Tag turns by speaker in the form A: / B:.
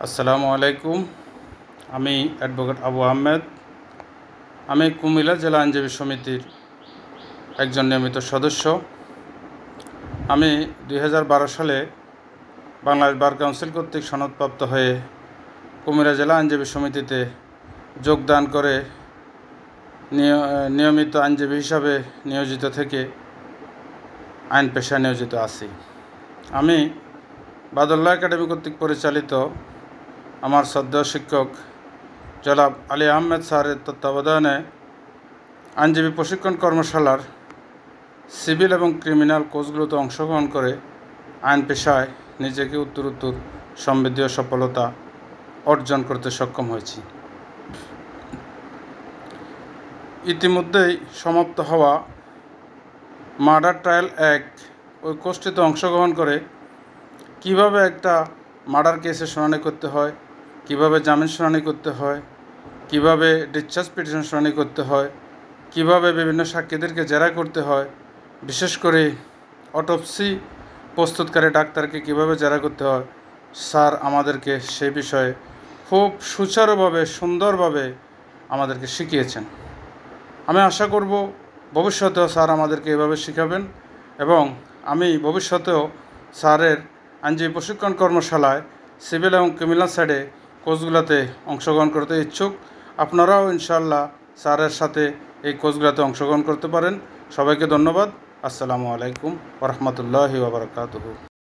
A: আসসালামু আলাইকুম। আমি অ্যাডভোকেট আবু আহমেদ। আমি কুমিল্লা জেলা আইনজীবী সমিতির একজন নিয়মিত সদস্য। আমি 2012 সালে বাংলাদেশ বার কাউন্সিল কর্তৃক সনদপ্রাপ্ত হয়ে কুমিল্লা জেলা আইনজীবী সমিতিতে যোগদান করে নিয়মিত আইনজীবী হিসাবে নিয়োজিত থেকে আইন পেশায় নিয়োজিত আছি। আমি বাদুল্লাহ একাডেমি কর্তৃক পরিচালিত আমার শ্রদ্ধেয় শিক্ষক জনাব আলী আহমেদ স্যারের তত্ত্বাবধানে আইনজীবী প্রশিক্ষণ কর্মশালার সিভিল এবং ক্রিমিনাল কোর্সগুলোতে অংশগ্রহণ করে আইন পেশায় নিজেকে উত্তরোত্তর সমৃদ্ধি ও সফলতা অর্জন করতে সক্ষম হয়েছি। ইতিমধ্যেই সমাপ্ত হওয়া মার্ডার ট্রায়াল অ্যাক্ট ওই কোর্সটিতে অংশগ্রহণ করে কিভাবে একটা মার্ডার কেসে শুনানি করতে হয়, কিভাবে জামিন শুনানি করতে হয়, কিভাবে ডিসচার্জ পিটিশন শুনানি করতে হয়, কিভাবে বিভিন্ন সাক্ষীদেরকে জেরা করতে হয়, বিশেষ করে অটোপসি প্রস্তুতকারী ডাক্তারকে কিভাবে জেরা করতে হয়, স্যার আমাদেরকে সেই বিষয়ে খুব সুচারুভাবে সুন্দরভাবে আমাদেরকে শিখিয়েছেন। আমি আশা করব ভবিষ্যতেও স্যার আমাদেরকে এভাবে শেখাবেন এবং আমি ভবিষ্যতেও স্যারের আইনজীবী প্রশিক্ষণ কর্মশালায় সিভিল এবং ক্রিমিনাল সাইডে কোর্সগুলোতে অংশগ্রহণ করতে ইচ্ছুক। আপনারাও ইনশাআল্লাহ স্যারের সাথে এই কোর্সগুলোতে অংশগ্রহণ করতে পারেন। সবাইকে ধন্যবাদ। আসসালামু আলাইকুম ওয়া রাহমাতুল্লাহি ওয়া বারাকাতুহু।